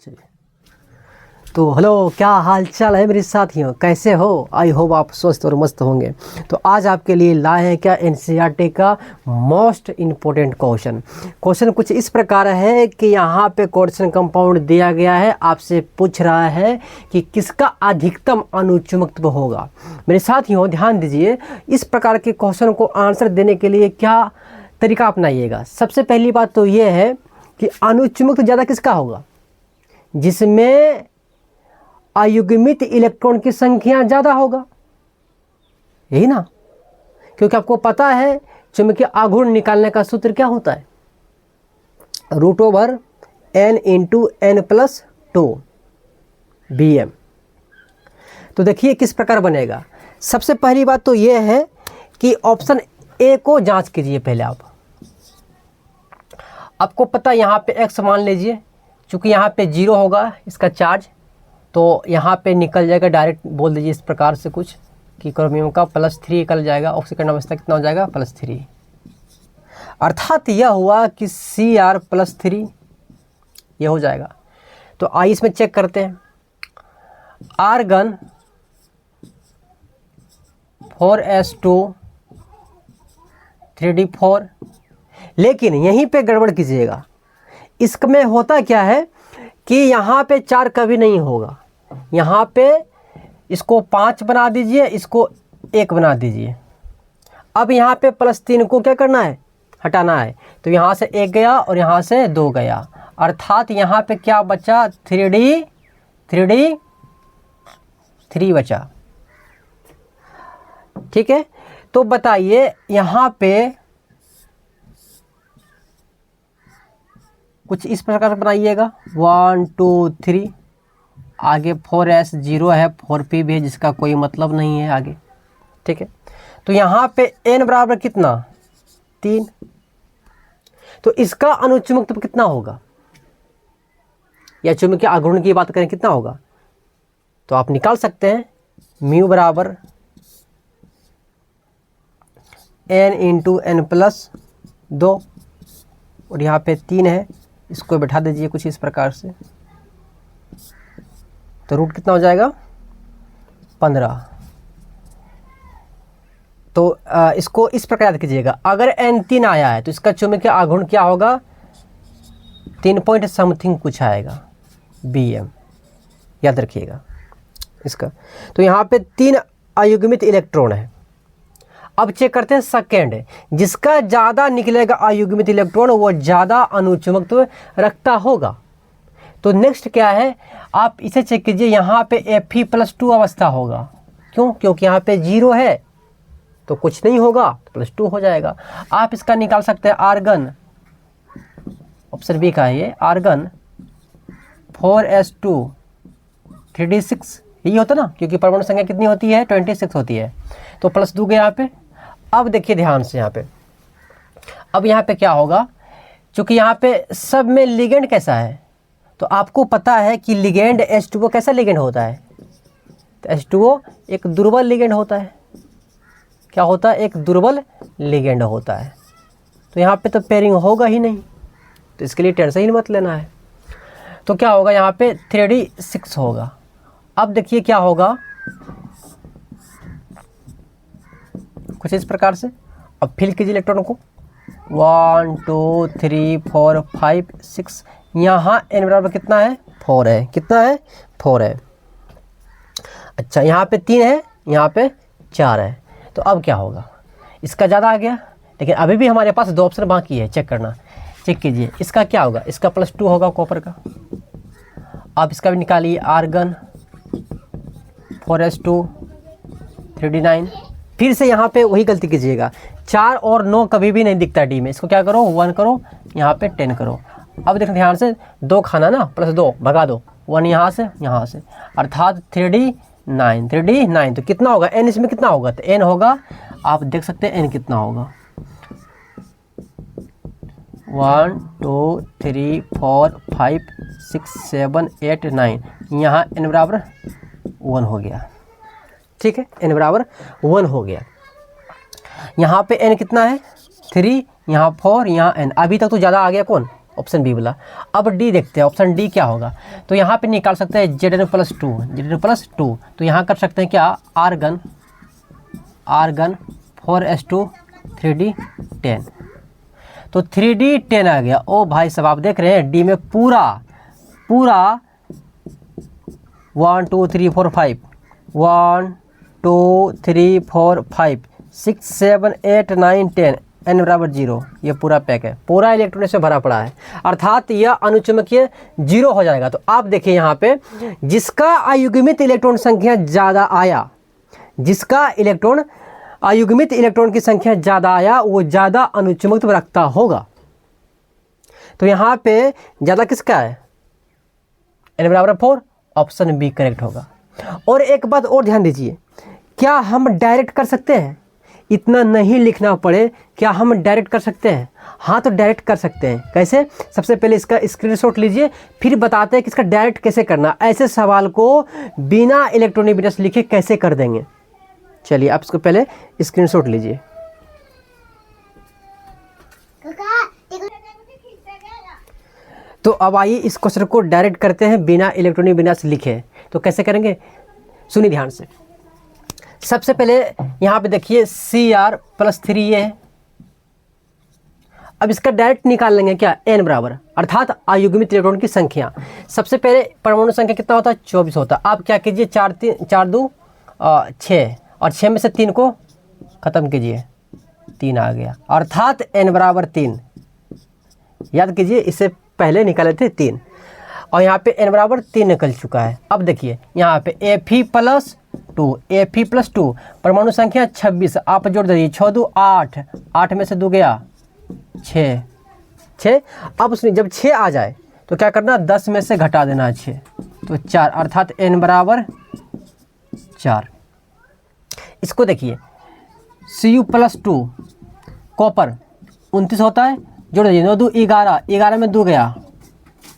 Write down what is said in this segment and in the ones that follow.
चलिए तो हेलो, क्या हाल चाल है मेरे साथियों, कैसे हो? आई होप आप स्वस्थ और मस्त होंगे। तो आज आपके लिए लाए हैं क्या एनसीईआरटी का मोस्ट इम्पोर्टेंट क्वेश्चन कुछ इस प्रकार है कि यहाँ पे क्वेश्चन कंपाउंड दिया गया है, आपसे पूछ रहा है कि किसका अधिकतम अणुचुम्बकत्व होगा। मेरे साथियों ध्यान दीजिए, इस प्रकार के क्वेश्चन को आंसर देने के लिए क्या तरीका अपनाइएगा। सबसे पहली बात तो ये है कि अणुचुम्बकत्व ज़्यादा किसका होगा, जिसमें अयुग्मित इलेक्ट्रॉन की संख्या ज़्यादा होगा, यही ना। क्योंकि आपको पता है चुंबकीय आघूर्ण निकालने का सूत्र क्या होता है, √n × n+2 Bm। तो देखिए किस प्रकार बनेगा। सबसे पहली बात तो ये है कि ऑप्शन ए को जांच कीजिए। पहले आपको पता है यहाँ पे x मान लीजिए, चूँकि यहाँ पे 0 होगा इसका चार्ज, तो यहाँ पे निकल जाएगा, डायरेक्ट बोल दीजिए इस प्रकार से कुछ कि क्रोमियम का +3 निकल जाएगा, ऑक्सीकरण अवस्था कितना हो जाएगा +3। अर्थात यह हुआ कि Cr+3 ये हो जाएगा। तो आइए इसमें चेक करते हैं। आर्गन 4s2 3d4, लेकिन यहीं पे गड़बड़ कीजिएगा। इसमें होता क्या है कि यहाँ पे 4 कभी नहीं होगा, यहाँ पे इसको 5 बना दीजिए, इसको 1 बना दीजिए। अब यहाँ पे +3 को क्या करना है, हटाना है। तो यहाँ से 1 गया और यहाँ से 2 गया, अर्थात यहाँ पे क्या बचा, 3 बचा। ठीक है, तो बताइए यहाँ पे कुछ इस प्रकार बनाइएगा, 1 2 3, आगे 4s 0 है, 4p भी है जिसका कोई मतलब नहीं है आगे। ठीक है, तो यहाँ पे n बराबर कितना, 3। तो इसका अणुचुम्बकत्व कितना होगा, या चुंबकीय आघूर्ण की बात करें कितना होगा, तो आप निकाल सकते हैं μ बराबर n × n+2, और यहाँ पे 3 है, इसको बैठा दीजिए कुछ इस प्रकार से, तो रूट कितना हो जाएगा 15। तो इसको इस प्रकार याद कीजिएगा, अगर n3 आया है तो इसका चुंबकीय आघूर्ण क्या होगा, 3 पॉइंट समथिंग कुछ आएगा, Bm, याद रखिएगा इसका। तो यहाँ पे 3 अयुग्मित इलेक्ट्रॉन है। अब चेक करते हैं सेकेंड, जिसका ज़्यादा निकलेगा अयुग्मित इलेक्ट्रॉन वो ज़्यादा अणुचुम्बकत्व रखता होगा। तो नेक्स्ट क्या है, आप इसे चेक कीजिए, यहाँ पे Fe+2 अवस्था होगा। क्यों? क्योंकि यहाँ पे 0 है तो कुछ नहीं होगा, तो +2 हो जाएगा। आप इसका निकाल सकते हैं आर्गन, ऑप्शन बी का है ये, आर्गन 4s2 3d6, यही होता ना, क्योंकि परमाणु संख्या कितनी होती है, 26 होती है, तो +2 गया यहाँ पे। अब देखिए ध्यान से यहाँ पे, अब यहाँ पे क्या होगा, चूँकि यहाँ पे सब में लिगेंड कैसा है, तो आपको पता है कि लिगेंड H2O कैसा लिगेंड होता है, तो H2O एक दुर्बल लिगेंड होता है। क्या होता है, एक दुर्बल लिगेंड होता है। तो यहाँ पे तो पेयरिंग होगा ही नहीं, तो इसके लिए टेंशन ही मत लेना है। तो क्या होगा, यहाँ पे 3d6 होगा। अब देखिए क्या होगा, कुछ इस प्रकार से। अब फिल कीजिए इलेक्ट्रॉन को, 1 2 3 4 5 6, यहाँ n बराबर कितना है, 4 है। कितना है, 4 है। अच्छा, यहाँ पे 3 है, यहाँ पे 4 है। तो अब क्या होगा, इसका ज़्यादा आ गया, लेकिन अभी भी हमारे पास 2 ऑप्शन बाकी है, चेक करना। चेक कीजिए, इसका क्या होगा, इसका +2 होगा कॉपर का। अब इसका भी निकालिए, आर्गन 4s2 3d9। फिर से यहाँ पे वही गलती कीजिएगा, 4 और 9 कभी भी नहीं दिखता डी में, इसको क्या करो, 1 करो, यहाँ पे 10 करो। अब देखो ध्यान से, 2 खाना ना, +2 भगा दो, 1 यहाँ से, अर्थात 3d9। तो कितना होगा, n इसमें कितना होगा, तो n होगा, आप देख सकते हैं n कितना होगा, 1 2 3 4 5 6 7 8 9, यहाँ n बराबर 1 हो गया। ठीक है, n बराबर 1 हो गया। यहाँ पे n कितना है, 3, यहाँ 4, यहाँ n। अभी तक तो ज़्यादा आ गया कौन, ऑप्शन बी वाला। अब डी देखते हैं, ऑप्शन डी क्या होगा। तो यहाँ पे निकाल सकते हैं Zn+2, Zn+2, तो यहाँ कर सकते हैं क्या, आर्गन 4s2 3d10, तो 3d10 आ गया। ओ भाई साहब आप देख रहे हैं डी में पूरा 1 2 3 4 5 1 2 3 4 5 6 7 8 9 10 n बराबर 0, ये पूरा पैक है, पूरा इलेक्ट्रॉन इसमें भरा पड़ा है, अर्थात यह अनुचुंबकीय 0 हो जाएगा। तो आप देखिए यहाँ पे जिसका अयुग्मित इलेक्ट्रॉन संख्या ज़्यादा आया, जिसका अयुग्मित इलेक्ट्रॉन की संख्या ज़्यादा आया वो ज़्यादा अनुचुंबकत्व रखता होगा। तो यहाँ पे ज़्यादा किसका है, n बराबर 4, ऑप्शन बी करेक्ट होगा। और एक बात और ध्यान दीजिए, क्या हम डायरेक्ट कर सकते हैं, इतना नहीं लिखना पड़े, क्या हम डायरेक्ट कर सकते हैं? हाँ तो डायरेक्ट कर सकते हैं। कैसे? सबसे पहले इसका स्क्रीनशॉट लीजिए, फिर बताते हैं कि इसका डायरेक्ट कैसे करना। ऐसे सवाल को बिना इलेक्ट्रॉनिक बिट्स लिखे कैसे कर देंगे। चलिए आप इसको पहले स्क्रीनशॉट लीजिए। तो अब आइए इस क्वेश्चन को डायरेक्ट करते हैं बिना इलेक्ट्रॉनिक बिट्स लिखे। तो कैसे करेंगे, सुनिए ध्यान से। सबसे पहले यहाँ पे देखिए Cr+3 ये है। अब इसका डायरेक्ट निकाल लेंगे क्या, n बराबर, अर्थात अयुग्मित इलेक्ट्रॉन की संख्या। सबसे पहले परमाणु संख्या कितना होता है, 24 होता है। आप क्या कीजिए, 4 2 6 और 6 में से 3 को ख़त्म कीजिए, 3 आ गया, अर्थात n बराबर 3। याद कीजिए इससे पहले निकाले थे 3 और यहाँ पे n बराबर 3 निकल चुका है। अब देखिए यहाँ पे Fe+2 परमाणु संख्या 26, आप जोड़ दीजिए, 6 2 8, 8 में से 2 गया 6। अब उसमें जब 6 आ जाए तो क्या करना, 10 में से घटा देना 6, तो 4, अर्थात n बराबर 4। इसको देखिए Cu+2 कॉपर 29 होता है, जोड़ दीजिए, 9 2 11, 11 में 2 गया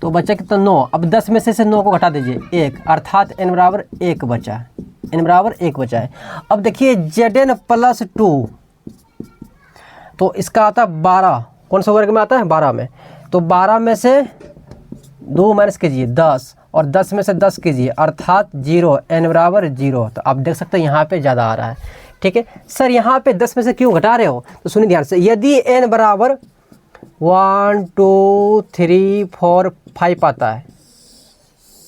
तो बचा कितना, 9। अब 10 में से 9 को घटा दीजिए 1, अर्थात n बराबर 1 बचा, n बराबर 1 बचा है। अब देखिए Zn+2 तो इसका आता है 12, कौन सा वर्ग में आता है, 12 में, तो 12 में से 2 माइनस कीजिए 10 और 10 में से 10 कीजिए, अर्थात 0, n बराबर 0। तो आप देख सकते हैं यहाँ पे ज़्यादा आ रहा है। ठीक है सर, यहाँ पे 10 में से क्यों घटा रहे हो, तो सुनिए ध्यान से। यदि n बराबर 1 2 3 4 5 आता है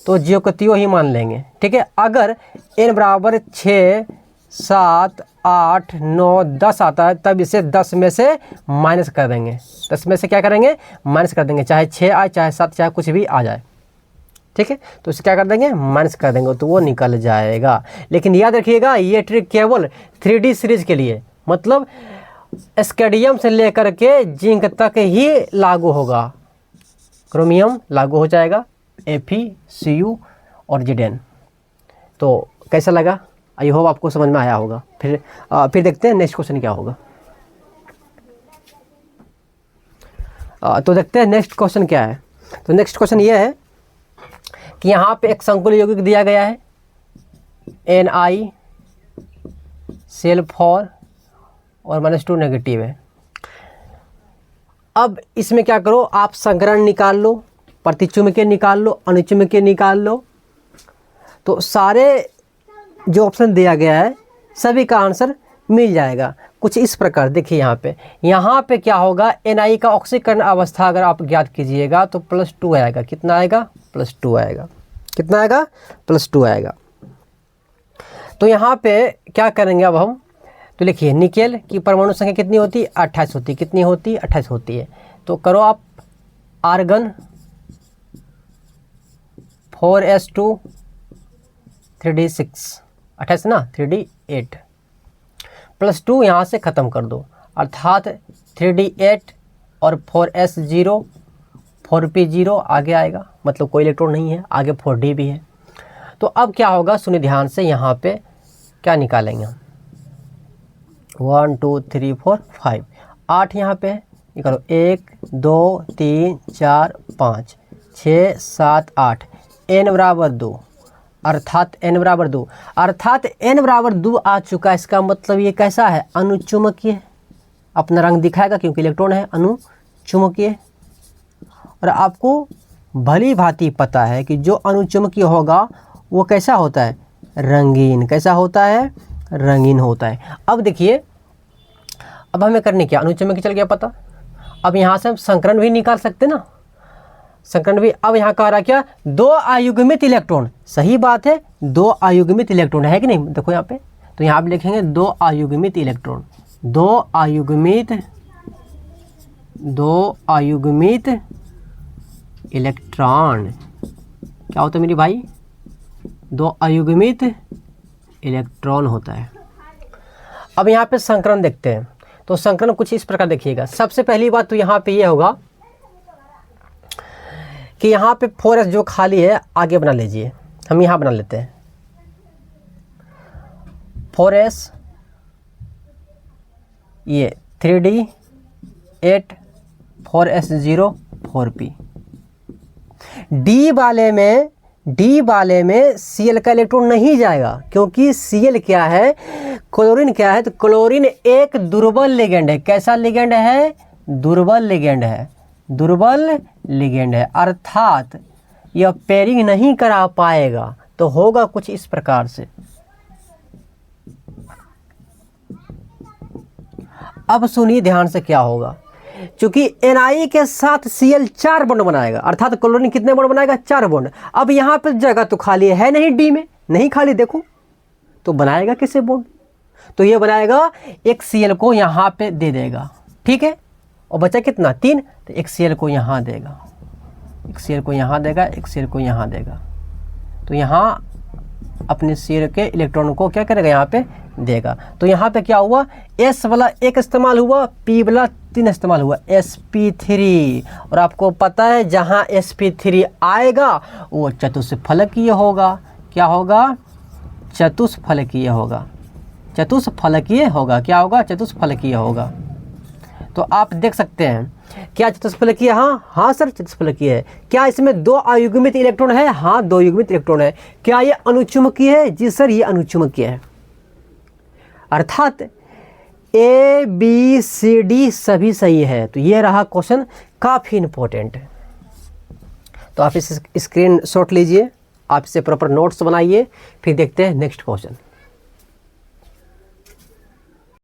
तो जियो को तियो ही मान लेंगे। ठीक है, अगर n बराबर 6 7 8 9 10 आता है तब इसे 10 में से माइनस कर देंगे। 10 में से क्या करेंगे, माइनस कर देंगे, चाहे 6 आए चाहे 7 चाहे कुछ भी आ जाए। ठीक है, तो इसे क्या कर देंगे, माइनस कर देंगे, तो वो निकल जाएगा। लेकिन याद रखिएगा ये ट्रिक केवल 3D सीरीज के लिए, मतलब स्केडियम से लेकर के जिंक तक ही लागू होगा। क्रोमियम लागू हो जाएगा, Fe Cu और Zn। तो कैसा लगा, आई होप आपको समझ में आया होगा। फिर देखते हैं नेक्स्ट क्वेश्चन क्या होगा। तो देखते हैं नेक्स्ट क्वेश्चन क्या है। तो नेक्स्ट क्वेश्चन ये है कि यहाँ पे एक संकुल यौगिक दिया गया है Ni Cl4 और -2 नेगेटिव है। अब इसमें क्या करो, आप संकरण निकाल लो, प्रतिचुंबकीय निकाल लो, अनुचुंबकीय निकाल लो। तो सारे जो ऑप्शन दिया गया है सभी का आंसर मिल जाएगा कुछ इस प्रकार। देखिए यहाँ पे क्या होगा, Na का ऑक्सीकरण अवस्था अगर आप ज्ञात कीजिएगा तो +2 आएगा। कितना आएगा, +2 आएगा। कितना आएगा, +2 आएगा। तो यहाँ पे क्या करेंगे अब हम, तो लिखिए निकेल की परमाणु संख्या कितनी होती है, 28 होती है। कितनी होती है, 28 होती है। तो करो आप आर्गन 4s2 3d6, 28 ना, 3d8 +2 यहाँ से ख़त्म कर दो, अर्थात 3d8 और 4s0 4p0 आगे आएगा, मतलब कोई इलेक्ट्रॉन नहीं है, आगे 4d भी है। तो अब क्या होगा, सुनिए ध्यान से, यहाँ पे क्या निकालेंगे हम, 1 2 3 4 5 8 यहाँ पे है, ये करो 1 2 3 4 5 6 7 8, n बराबर 2, अर्थात n बराबर 2, अर्थात n बराबर 2 आ चुका है। इसका मतलब ये कैसा है, अनुचुंबकीय, अपना रंग दिखाएगा क्योंकि इलेक्ट्रॉन है अनुचुंबकीय। और आपको भली भांति पता है कि जो अणुचुंबकीय होगा वो कैसा होता है, रंगीन। कैसा होता है, रंगीन होता है। अब देखिए, अब हमें करने क्या, अणुचुंबकीय चल गया पता। अब यहाँ से हम संकरण भी निकाल सकते ना, संकरण भी। अब यहाँ कह रहा क्या, दो अयुग्मित इलेक्ट्रॉन। सही बात है, दो अयुग्मित इलेक्ट्रॉन है कि नहीं, देखो यहाँ पे। तो यहाँ पे लिखेंगे दो अयुग्मित इलेक्ट्रॉन, दो अयुग्मित इलेक्ट्रॉन। क्या होता है मेरी भाई, दो अयुग्मित इलेक्ट्रॉन होता है। अब यहाँ पे संकरण देखते हैं। तो संकरण कुछ इस प्रकार देखिएगा। सबसे पहली बात तो यहाँ पे ये होगा कि यहाँ पे 4s जो खाली है आगे बना लीजिए। हम यहाँ बना लेते हैं 4s, ये 3d 8 4s0 4p। डी वाले में Cl का इलेक्ट्रॉन नहीं जाएगा, क्योंकि Cl क्या है, क्लोरीन क्या है। तो क्लोरीन एक दुर्बल लिगेंड है। कैसा लिगेंड है, दुर्बल लिगेंड है, दुर्बल लिगेंड है, अर्थात यह पेयरिंग नहीं करा पाएगा। तो होगा कुछ इस प्रकार से। अब सुनिए ध्यान से क्या होगा, क्योंकि Na के साथ Cl 4 बॉन्ड बनाएगा, अर्थात क्लोरीन कितने बॉन्ड बनाएगा, 4 बॉन्ड। अब यहाँ पे जगह तो खाली है नहीं, डी में नहीं खाली, देखो तो बनाएगा किससे बॉन्ड, तो ये बनाएगा एक Cl को यहाँ पे दे देगा, ठीक है। और बचा कितना, 3, तो एक Cl को यहाँ देगा, एक Cl को यहाँ देगा, एक Cl को यहाँ देगा। तो यहाँ अपने Cl के इलेक्ट्रॉन को क्या करेगा, यहाँ पे देगा। तो यहाँ पे क्या हुआ, S वाला 1 इस्तेमाल हुआ, P वाला 3 इस्तेमाल हुआ, sp3। और आपको पता है जहाँ sp3 आएगा वो चतुष्फलकीय होगा। क्या होगा, चतुष्फलकीय होगा, चतुष्फलकीय होगा। क्या होगा, चतुष्फलकीय होगा। तो आप देख सकते हैं क्या चतुष्फलकीय, हाँ सर चतुष्फलकीय है। क्या इसमें दो अयुग्मित इलेक्ट्रॉन है, हाँ 2 युग्मित इलेक्ट्रॉन है। क्या ये अनुचुंबकीय है, जी सर ये अनुचुंबकीय है। अर्थात A B C D सभी सही है। तो ये रहा क्वेश्चन, काफ़ी इंपॉर्टेंट है। तो आप इस स्क्रीन शॉट लीजिए, आप इसे प्रॉपर नोट्स बनाइए, फिर देखते हैं नेक्स्ट क्वेश्चन।